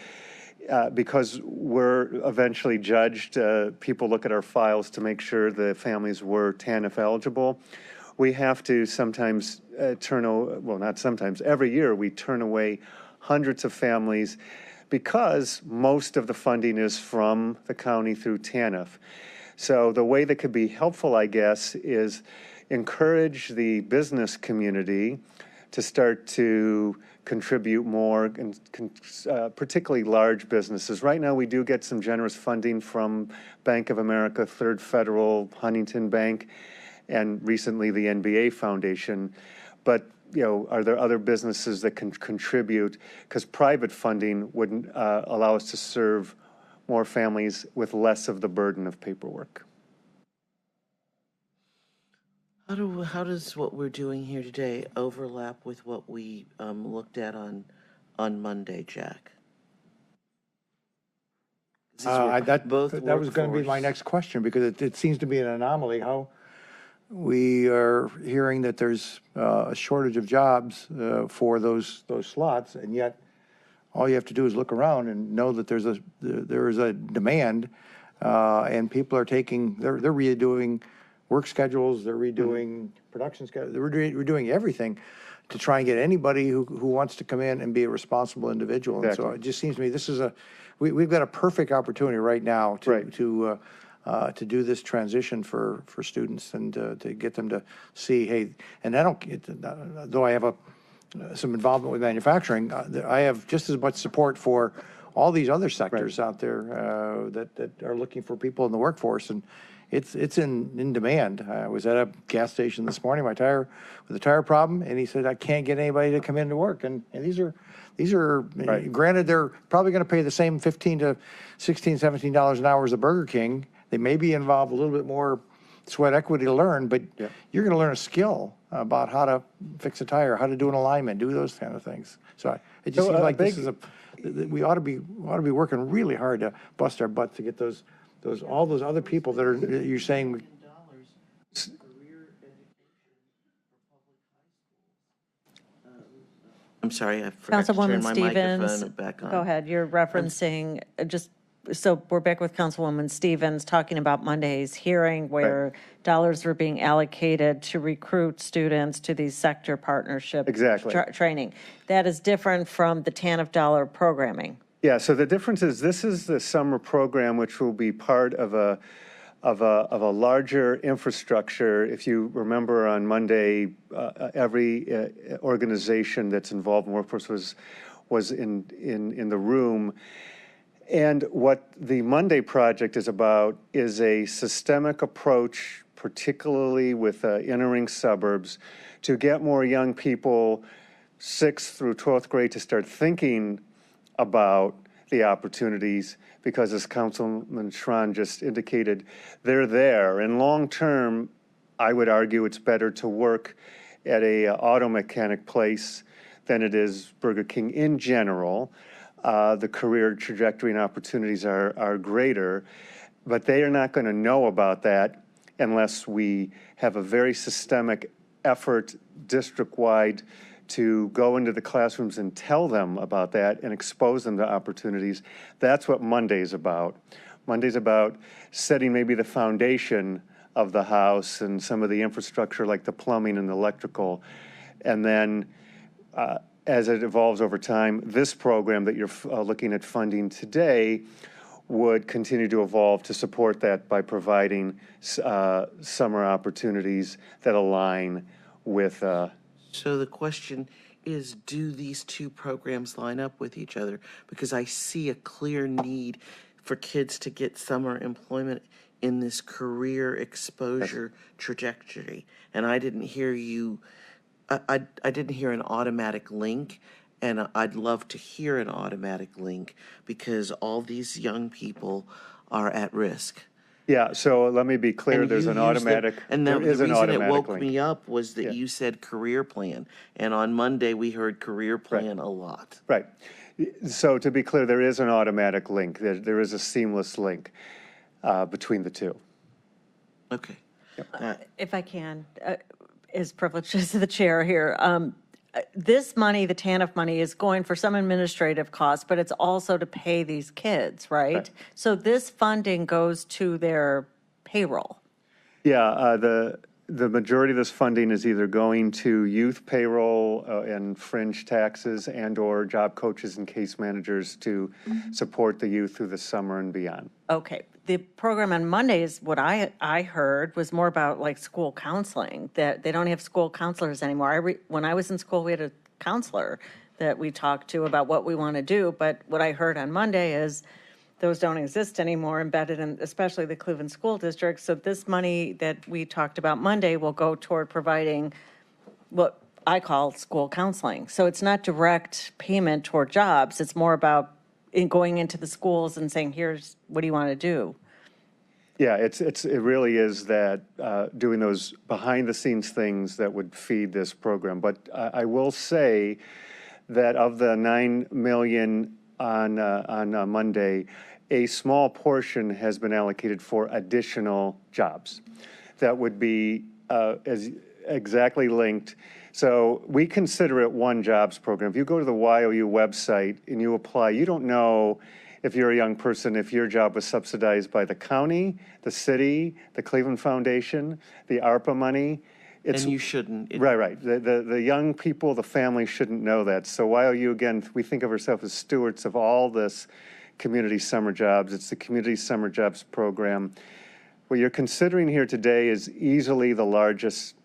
because we're eventually judged, people look at our files to make sure the families were TANF eligible. We have to sometimes not sometimes, every year we turn away hundreds of families because most of the funding is from the county through TANF. So the way that could be helpful, I guess, is encourage the business community to start to contribute more, and particularly large businesses. Right now, we do get some generous funding from Bank of America, Third Federal, Huntington Bank, and recently the NBA Foundation. But are there other businesses that can contribute? Because private funding wouldn't allow us to serve more families with less of the burden of paperwork. How does what we're doing here today overlap with what we looked at on Monday, Jack? That both was going to be my workforce. next question, because it seems to be an anomaly how we are hearing that there's a shortage of jobs for those slots, and yet all you have to do is look around and know that there is a demand, and people are they're redoing work schedules, they're redoing production schedules, they're redoing everything to try and get anybody who wants to come in and be a responsible individual. Exactly. And so it just seems to me this is we've got a perfect opportunity right now to do this transition for students, and to get them to see, hey, and though I have some involvement with manufacturing, I have just as much support for all these other sectors out there that are looking for people in the workforce, and it's in demand. I was at a gas station this morning, with a tire problem, and he said, I can't get anybody to come into work. And these are granted, they're probably going to pay the same $15 to $16, $17 an hour as a Burger King. They maybe involve a little bit more sweat equity to learn, but you're going to learn a skill about how to fix a tire, how to do an alignment, do those kind of things. So it just seems like we ought to be working really hard to bust our butts to get all those other people that you're saying. I'm sorry, I forgot to turn Councilwoman my Stevens, microphone back on. go ahead. You're referencing, so we're back with Councilwoman Stevens talking about Monday's hearing where dollars were being allocated to recruit students to these sector partnership training. That is different from the TANF dollar programming. Yeah, so the difference is this is the summer program, which will be part of a larger infrastructure. If you remember on Monday, every organization that's involved in workforce was in the room. And what the Monday project is about is a systemic approach, particularly with entering suburbs, to get more young people 6th through 12th grade to start thinking about the opportunities, because as Councilman Schron just indicated, they're there. And long term, I would argue it's better to work at a auto mechanic place than it is Burger King in general. The career trajectory and opportunities are greater, but they are not going to know about that unless we have a very systemic effort district-wide to go into the classrooms and tell them about that and expose them to opportunities. That's what Monday's about. Monday's about setting maybe the foundation of the house and some of the infrastructure like the plumbing and the electrical. And then as it evolves over time, this program that you're looking at funding today would continue to evolve to support that by providing summer opportunities that align with So the question is, do these two programs line up with each other? Because I see a clear need for kids to get summer employment in this career exposure trajectory. And I didn't hear I didn't hear an automatic link, and I'd love to hear an automatic link because all these young people are at risk. Yeah, so let me be clear, And there's you an used automatic, and there is an reason it automatic woke link. me up was that you said career plan, and on Monday we heard career plan a lot. Right. So to be clear, there is an automatic link. There is a seamless link between the two. Okay. If I can, as privileged as the chair here, this money, the TANF money, is going for some administrative costs, but it's also to pay these kids, right? So this funding goes to their payroll. Yeah, the majority of this funding is either going to youth payroll and fringe taxes and/or job coaches and case managers to support the youth through the summer and beyond. Okay, the program on Mondays, what I heard was more about like school counseling, that they don't have school counselors anymore. When I was in school, we had a counselor that we talked to about what we want to do, but what I heard on Monday is those don't exist anymore, embedded in especially the Cleveland School District. So this money that we talked about Monday will go toward providing what I call school counseling. So it's not direct payment toward jobs. It's more about going into the schools and saying, here's, what do you want to do? Yeah, it really is that doing those behind the scenes things that would feed this program. But I will say that of the 9 million on Monday, a small portion has been allocated for additional jobs that would be as exactly linked. So we consider it one jobs program. If you go to the YOU website and you apply, you don't know if you're a young person, if your job was subsidized by the county, the city, the Cleveland Foundation, the ARPA money. And you shouldn't. Right. The young people, the families shouldn't know that. So YOU, again, we think of ourselves as stewards of all this community summer jobs. It's the Community Summer Jobs Program. What you're considering here today is easily the largest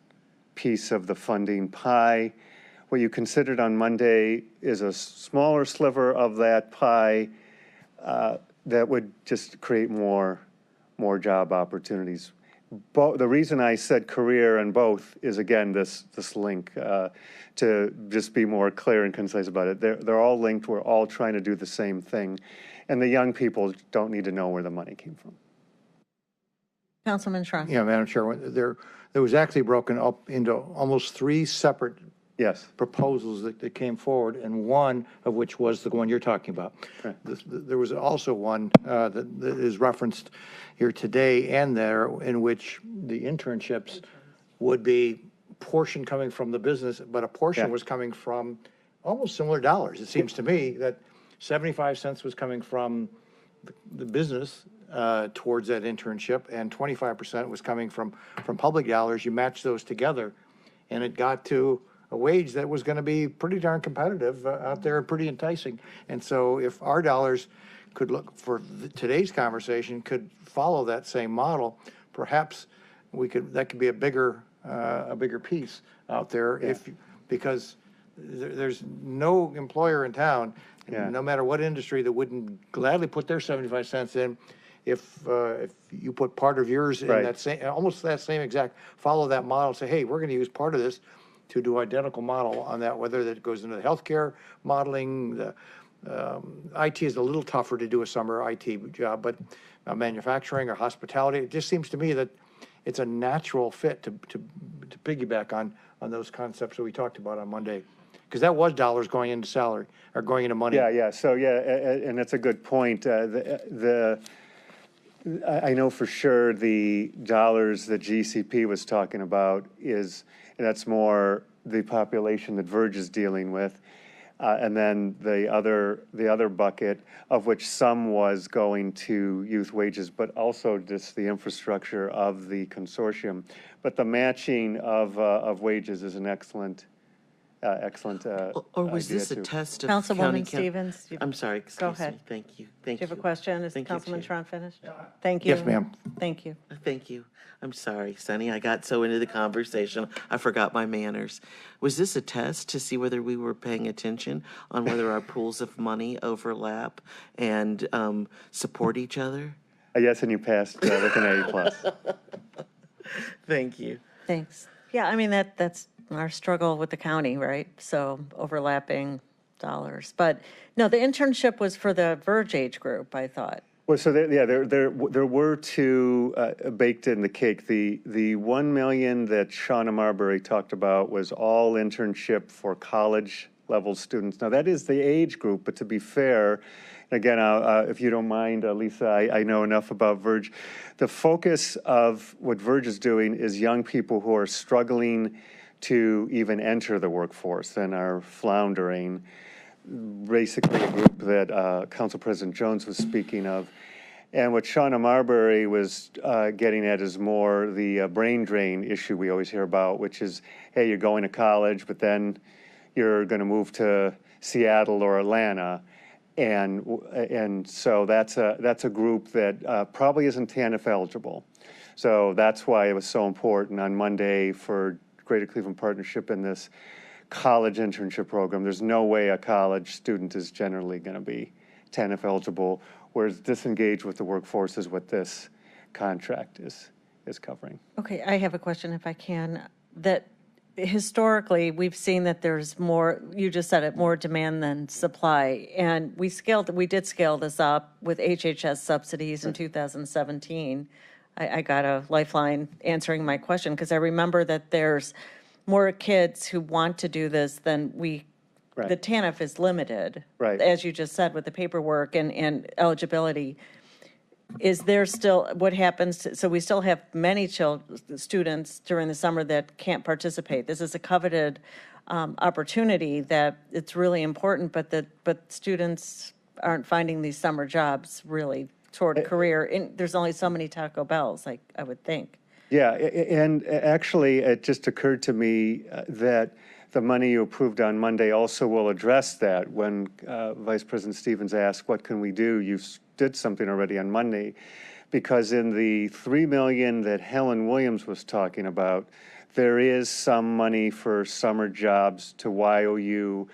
piece of the funding pie. What you considered on Monday is a smaller sliver of that pie that would just create more job opportunities. The reason I said career in both is, again, this link, to just be more clear and concise about it. They're all linked. We're all trying to do the same thing. And the young people don't need to know where the money came from. Councilman Schron. Yeah, Madam Chair, there was actually broken up into almost 3 separate proposals that came forward, and one of which was the one you're talking about. Right. There was also one that is referenced here today and there, in which the internships would be portion coming from the business, but a portion was coming from almost similar dollars. It seems to me that 75 cents was coming from the business towards that internship, and 25% was coming from public dollars. You match those together, and it got to a wage that was going to be pretty darn competitive out there, pretty enticing. And so if our dollars could look for today's conversation could follow that same model, perhaps that could be a bigger piece out there because there's no employer in town, no matter what industry, that wouldn't gladly put their 75 cents in if you put part of yours in that same, almost that same exact, follow that model, say, hey, we're going to use part of this to do identical model on that, whether that goes into the healthcare modeling. The IT is a little tougher to do a summer IT job, but manufacturing or hospitality, it just seems to me that it's a natural fit to piggyback on those concepts that we talked about on Monday. Because that was dollars going into salary or going into money. So and that's a good point. I know for sure the dollars that GCP was talking about that's more the population that Verge is dealing with. And then the other bucket, of which some was going to youth wages, but also just the infrastructure of the consortium. But the matching of wages is an excellent or was idea this a too. test of Councilwoman Stevens. I'm sorry, excuse Go ahead. me. Thank you. Do you have a question? Is Thank you, Councilman Chair. Schron finished? Thank you. Yes, ma'am. Thank you. Thank you. I'm sorry, Sonny. I got so into the conversation, I forgot my manners. Was this a test to see whether we were paying attention on whether our pools of money overlap and support each other? Yes, and you passed with an A+. Thank you. Thanks. Yeah, I mean, that's our struggle with the county, right? So overlapping dollars. But no, the internship was for the Verge age group, I thought. Well, so there were two baked in the cake. The 1 million that Shauna Marbury talked about was all internship for college level students. Now that is the age group, but to be fair, again, if you don't mind, Lisa, I know enough about Verge. The focus of what Verge is doing is young people who are struggling to even enter the workforce and are floundering. Basically, a group that Council President Jones was speaking of. And what Shauna Marbury was getting at is more the brain drain issue we always hear about, which is, hey, you're going to college, but then you're going to move to Seattle or Atlanta. And so that's a group that probably isn't TANF eligible. So that's why it was so important on Monday for Greater Cleveland Partnership in this college internship program. There's no way a college student is generally going to be TANF eligible, whereas disengaged with the workforce is what this contract is covering. Okay, I have a question if I can. That historically, we've seen that there's more, you just said it, more demand than supply. And we did scale this up with HHS subsidies in 2017. I got a lifeline answering my question because I remember that there's more kids who want to do this than Right. the TANF is limited. Right. As you just said, with the paperwork and eligibility. Is there still, what happens, so we still have many students during the summer that can't participate. This is a coveted opportunity that it's really important, but students aren't finding these summer jobs really toward a career. There's only so many Taco Bells, I would think. Yeah, and actually, it just occurred to me that the money you approved on Monday also will address that. When Vice President Stevens asked, what can we do? You did something already on Monday, because in the $3 million that Helen Williams was talking about, there is some money for summer jobs to YOU,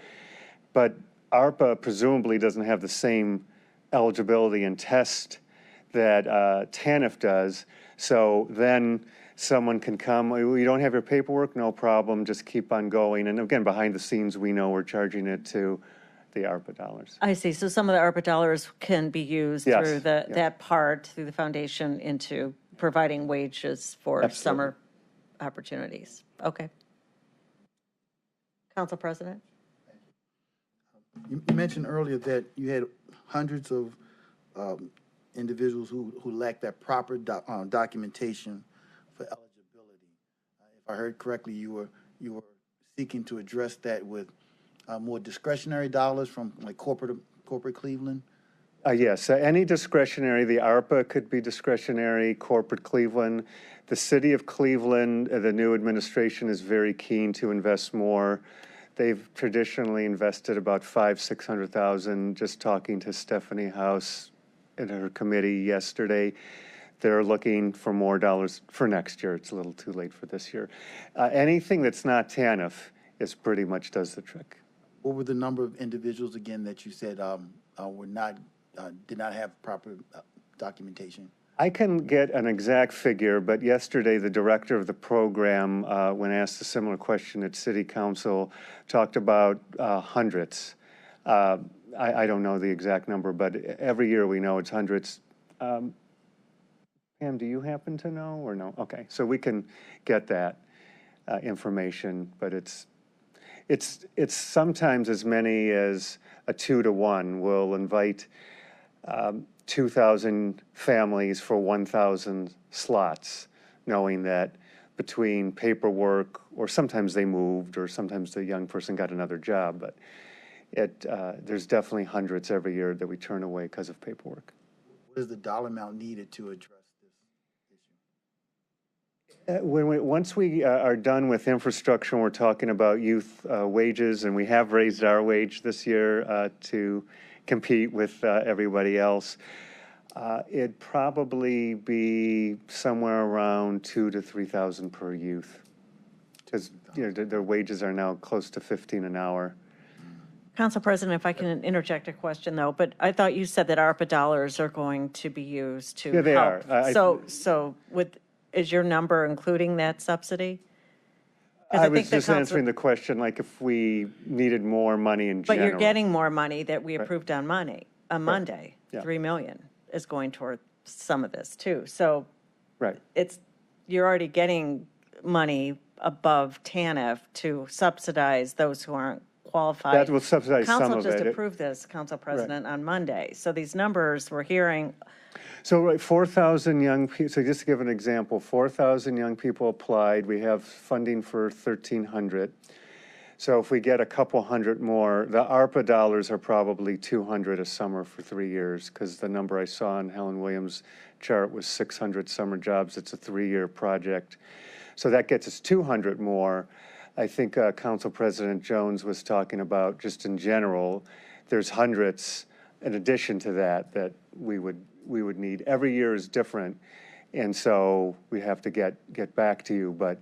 but ARPA presumably doesn't have the same eligibility and test that TANF does. So then someone can come, you don't have your paperwork, no problem, just keep on going. And again, behind the scenes, we know we're charging it to the ARPA dollars. I see. So some of the ARPA dollars can be used Yes, through yeah. that part, through the foundation, into providing wages for Absolutely. summer opportunities. Okay. Council President? You mentioned earlier that you had hundreds of individuals who lack that proper documentation for eligibility. If I heard correctly, you were seeking to address that with more discretionary dollars from like corporate Cleveland. Yes, any discretionary, the ARPA could be discretionary, corporate Cleveland. The city of Cleveland, the new administration is very keen to invest more. They've traditionally invested about $500,000-600,000. Just talking to Stephanie House and her committee yesterday, they're looking for more dollars for next year. It's a little too late for this year. Anything that's not TANF is pretty much does the trick. What were the number of individuals again that you said did not have proper documentation? I can get an exact figure, but yesterday the director of the program, when asked a similar question at City Council, talked about hundreds. I don't know the exact number, but every year we know it's hundreds. Pam, do you happen to know or no? Okay, so we can get that information, but it's sometimes as many as a 2-to-1. We'll invite 2,000 families for 1,000 slots, knowing that between paperwork, or sometimes they moved, or sometimes the young person got another job, but there's definitely hundreds every year that we turn away because of paperwork. What is the dollar amount needed to address this issue? Once we are done with infrastructure, and we're talking about youth wages, and we have raised our wage this year to compete with everybody else, it'd probably be somewhere around $2,000 to $3,000 per youth, because their wages are now close to $15 an hour. Council President, if I can interject a question, though, but I thought you said that ARPA dollars are going to be used to help. Yeah, they are. So is your number including that subsidy? 'Cause I think was the just council- answering the question, like if we needed more money in But general. you're getting more money that we approved on Monday. Yeah. 3 million is going toward some of this too. So Right. you're already getting money above TANF to subsidize those who aren't qualify. That will subsidize some Council of just it. approved this, Council President, on Monday. So these numbers we're hearing, So, right, 4,000 young people, so just to give an example, 4,000 young people applied. We have funding for 1,300. So if we get a couple hundred more, the ARPA dollars are probably 200 a summer for 3 years, because the number I saw in Helen Williams' chart was 600 summer jobs. It's a 3-year project. So that gets us 200 more. I think Council President Jones was talking about, just in general, there's hundreds in addition to that that we would need. Every year is different, and so we have to get back to you. But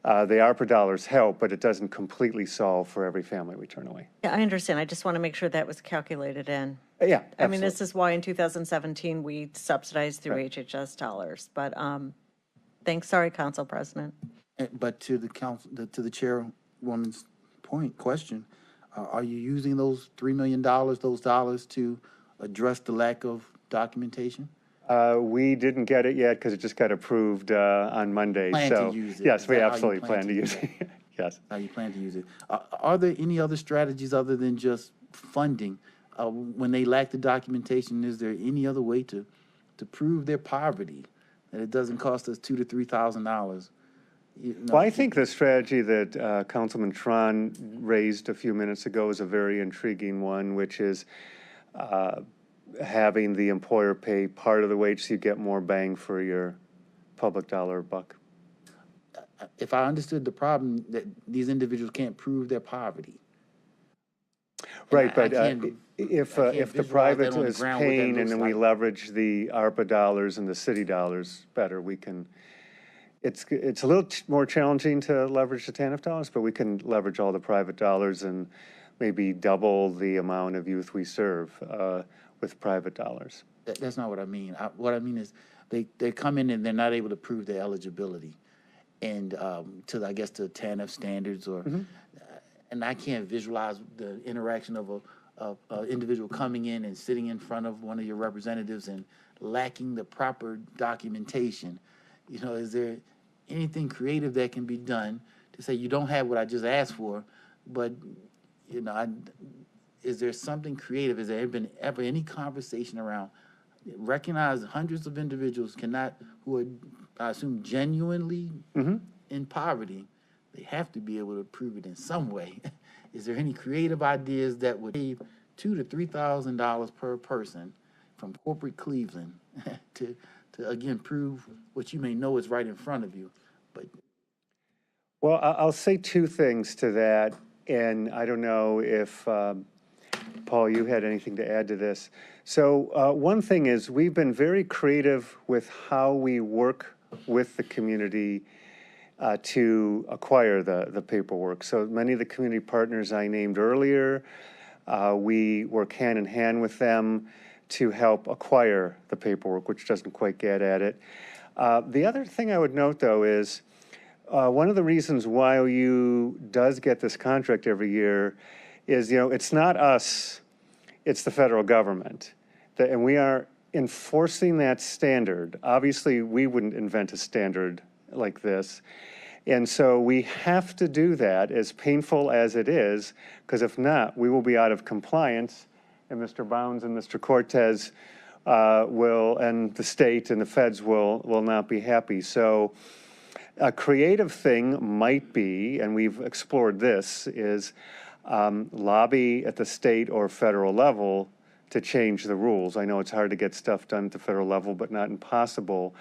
the ARPA dollars help, but it doesn't completely solve for every family we turn away. yeah, I understand. I just want to make sure that was calculated in. Yeah, I mean, this absolutely. is why in 2017 we subsidized through HHS dollars. But thanks, sorry, Council President. But to the council, to the chairwoman's question, are you using those $3 million, those dollars, to address the lack of documentation? We didn't get it yet because it just got approved on Monday. Plan to So use it. yes, Is we that how you absolutely plan plan to to use use it. Yes. How you plan to use it? Are there any other strategies other than just funding? When they lack the documentation, is there any other way to prove their poverty, that it doesn't cost us $2,000 to $3,000? Well, I think the strategy that Councilman Tron raised a few minutes ago is a very intriguing one, which is having the employer pay part of the wage so you get more bang for your public dollar buck. If I understood the problem, that these individuals can't prove their poverty. Right, I but can't- if I can't the visualize private that on the is ground, what that paying and looks then we like. leverage the ARPA dollars and the city dollars better, we can, it's a little more challenging to leverage the TANF dollars, but we can leverage all the private dollars and maybe double the amount of youth we serve with private dollars. That's not what I mean. What I mean is they come in and they're not able to prove their eligibility and to, I guess, to TANF standards or, and I can't visualize the interaction of a individual coming in and sitting in front of one of your representatives and lacking the proper documentation. You know, is there anything creative that can be done to say you don't have what I just asked for, but, you know, is there something creative? Has there been ever any conversation around recognize hundreds of individuals who are, I assume, genuinely in poverty? They have to be able to prove it in some way. Is there any creative ideas that would save $2,000 to $3,000 per person from corporate Cleveland to again prove what you may know is right in front of you? But Well, I'll say two things to that, and I don't know if, Paul, you had anything to add to this. So one thing is we've been very creative with how we work with the community to acquire the paperwork. So many of the community partners I named earlier, we work hand in hand with them to help acquire the paperwork, which doesn't quite get at it. The other thing I would note, though, is one of the reasons YOU does get this contract every year is, it's not us, it's the federal government. And we are enforcing that standard. Obviously, we wouldn't invent a standard like this. And so we have to do that, as painful as it is, because if not, we will be out of compliance, and Mr. Bounds and Mr. Cortez and the state and the feds will not be happy. So a creative thing might be, and we've explored this, is lobby at the state or federal level to change the rules. I know it's hard to get stuff done at the federal level, but not impossible,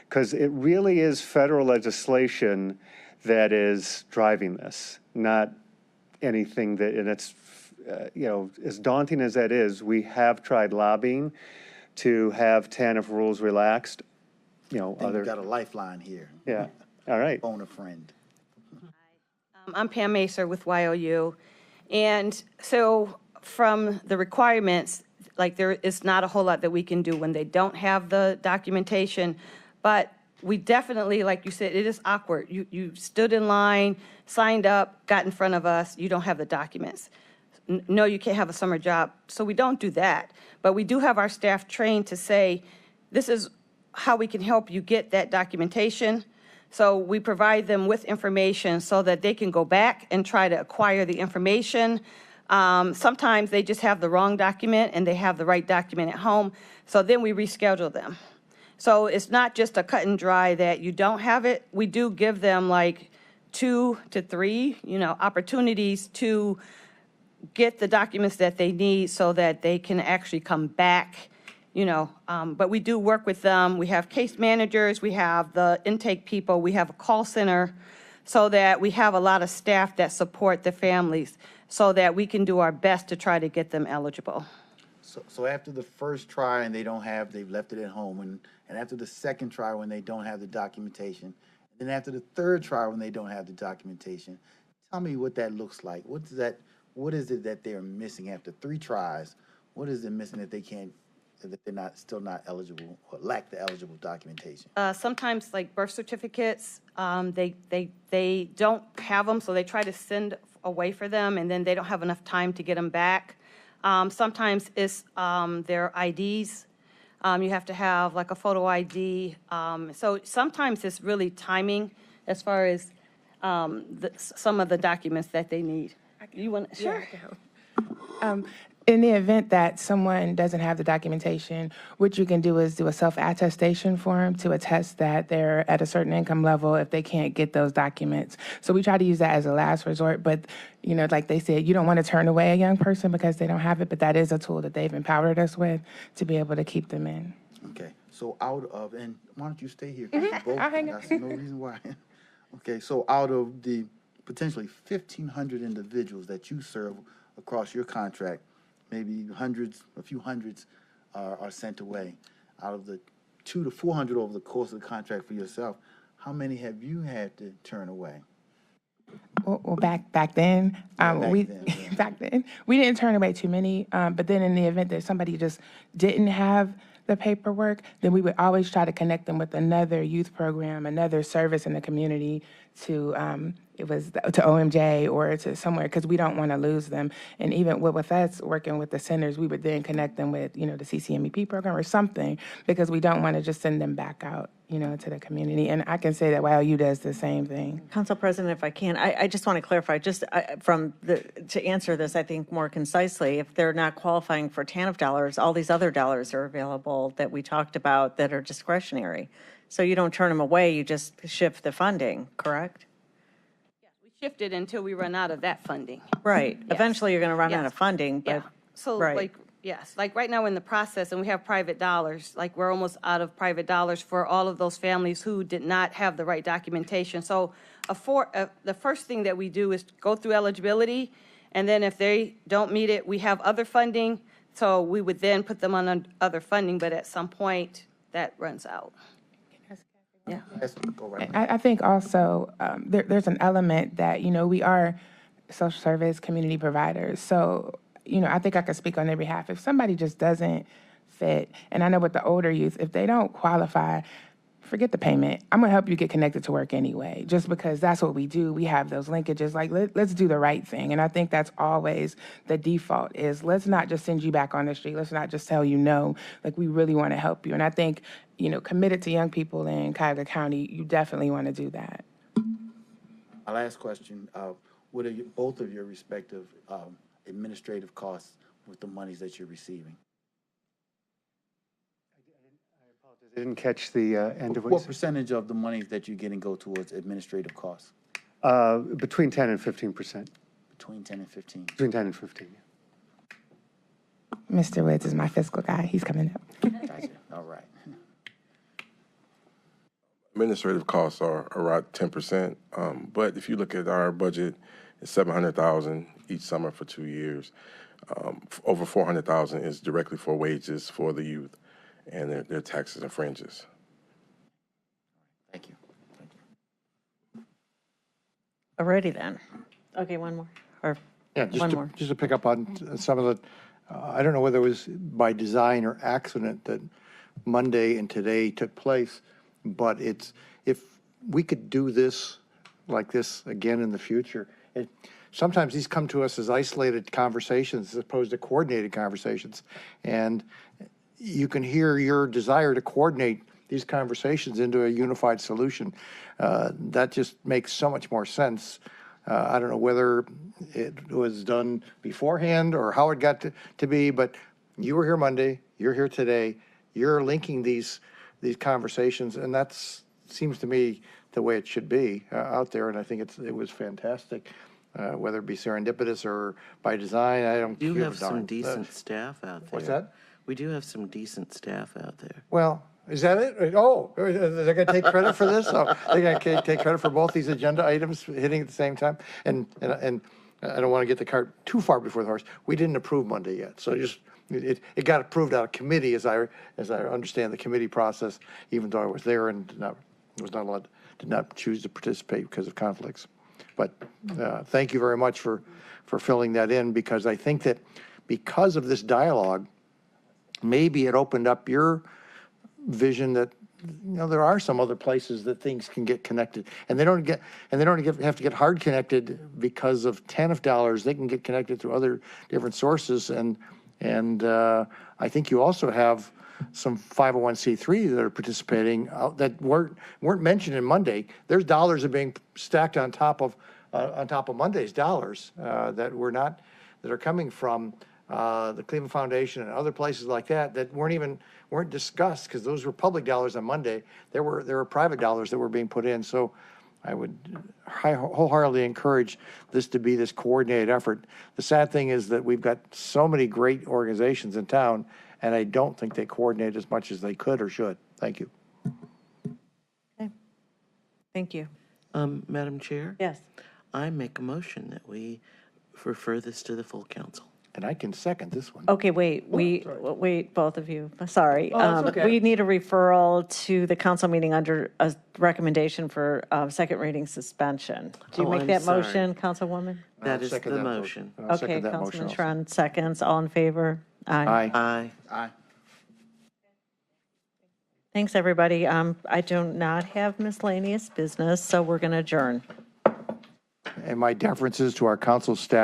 because it really is federal legislation that is driving this, not anything that, and it's, as daunting as that is, we have tried lobbying to have TANF rules relaxed, then you've got a lifeline here. Yeah, all right. Phone a friend. I'm Pam Macer with YOU. And so from the requirements, like there is not a whole lot that we can do when they don't have the documentation. But we definitely, like you said, it is awkward. You stood in line, signed up, got in front of us, you don't have the documents. No, you can't have a summer job. So we don't do that. But we do have our staff trained to say, this is how we can help you get that documentation. So we provide them with information so that they can go back and try to acquire the information. Sometimes they just have the wrong document and they have the right document at home, so then we reschedule them. So it's not just a cut and dry that you don't have it. We do give them like 2 to 3, opportunities to get the documents that they need so that they can actually come back, but we do work with them. We have case managers, we have the intake people, we have a call center, so that we have a lot of staff that support the families so that we can do our best to try to get them eligible. So after the first try and they've left it at home, and after the second try when they don't have the documentation, and then after the third try when they don't have the documentation, tell me what that looks like. What is it that they're missing after 3 tries? What is it missing that they're still not eligible or lack the eligible documentation? Sometimes like birth certificates, they don't have them, so they try to send away for them, and then they don't have enough time to get them back. Sometimes it's their IDs. You have to have like a photo ID. So sometimes it's really timing as far as some of the documents that they need. You want to? Sure. In the event that someone doesn't have the documentation, what you can do is do a self-attestation form to attest that they're at a certain income level if they can't get those documents. So we try to use that as a last resort, but like they said, you don't want to turn away a young person because they don't have it, but that is a tool that they've empowered us with to be able to keep them in. Okay, so and why don't you stay here? 'Cause you both, I'll hang that's no reason why. Okay, so out of the potentially 1,500 individuals that you serve across your contract, maybe a few hundreds are sent away. Out of the 200 to 400 over the course of the contract for yourself, how many have you had to turn away? Well, back then, back then, we didn't turn away too many. But then in the event that somebody just didn't have the paperwork, then we would always try to connect them with another youth program, another service in the community to to OMJ or to somewhere, because we don't want to lose them. And even with us working with the centers, we would then connect them with, the CCMEP program or something, because we don't want to just send them back out, to the community. And I can say that YLU does the same thing. Council President, if I can, I just want to clarify, to answer this, I think, more concisely, if they're not qualifying for TANF dollars, all these other dollars are available that we talked about that are discretionary. So you don't turn them away, you just shift the funding, correct? We shifted until we run out of that funding. Right. Yes. Eventually, you're going to run out Yes. of funding, but, Yeah. So right. like right now in the process, and we have private dollars, like we're almost out of private dollars for all of those families who did not have the right documentation. So the first thing that we do is go through eligibility, and then if they don't meet it, we have other funding. So we would then put them on other funding, but at some point that runs out. Yeah. Go right. I think also there's an element that, we are social service community providers. So, I think I could speak on their behalf. If somebody just doesn't fit, and I know with the older youth, if they don't qualify, forget the payment. I'm going to help you get connected to work anyway, just because that's what we do. We have those linkages. Like, let's do the right thing. And I think that's always the default is let's not just send you back on the street. Let's not just tell you no. Like, we really want to help you. And I think, committed to young people in Cuyahoga County, you definitely want to do that. My last question, what are both of your respective administrative costs with the monies that you're receiving? I didn't catch the end of what you What said. percentage of the monies that you're getting go towards administrative costs? Between 10 and 15%. Between 10 and 15. Between 10 and 15, yeah. Mr. Woods is my fiscal guy. He's coming up. Gotcha. All right. Administrative costs are around 10%, but if you look at our budget, it's $700,000 each summer for 2 years. Over $400,000 is directly for wages for the youth and their taxes and fringes. Thank you. Alrighty then. Okay, one more, or Yeah, one more. just to pick up on some of the, I don't know whether it was by design or accident that Monday and today took place, but if we could do this like this again in the future, sometimes these come to us as isolated conversations as opposed to coordinated conversations. And you can hear your desire to coordinate these conversations into a unified solution. That just makes so much more sense I don't know whether it was done beforehand or how it got to be, but you were here Monday, you're here today, you're linking these conversations, and that's seems to me the way it should be out there, and I think it was fantastic. Whether it be serendipitous or by design, I don't We do give a have some darn. decent staff out there. What's that? We do have some decent staff out there. Well, is that it? Oh, they're going to take credit for this? Oh, they're going to take credit for both these agenda items hitting at the same time? And I don't want to get the cart too far before the horse. We didn't approve Monday yet, so it got approved out of committee as I understand the committee process, even though I was there and was not allowed, did not choose to participate because of conflicts. But thank you very much for filling that in, because I think that because of this dialogue, maybe it opened up your vision that, you know, there are some other places that things can get connected, and they don't have to get hard connected because of TANF dollars. They can get connected through other different sources, and I think you also have some 501c3 that are participating that weren't mentioned in Monday. There's dollars are being stacked on top of Monday's dollars that are coming from the Cleveland Foundation and other places like that weren't discussed, because those were public dollars on Monday. There were private dollars that were being put in. So I would wholeheartedly encourage this to be this coordinated effort. The sad thing is that we've got so many great organizations in town, and I don't think they coordinate as much as they could or should. Thank you. Okay. Thank you. Madam Chair? Yes. I make a motion that we refer this to the full council. And I can second this one. Okay, wait, wait, both of you, sorry. that's okay. We need a referral to the council meeting under a recommendation for second reading suspension. Do you Oh, make I'm that sorry. motion, Councilwoman? That is second the that motion. I'll second Okay, that motion Councilman also. Tron seconds, all in favor? Aye. Aye. Aye. Thanks, everybody. I do not have miscellaneous business, so we're going to adjourn. And my deferences to our council staff.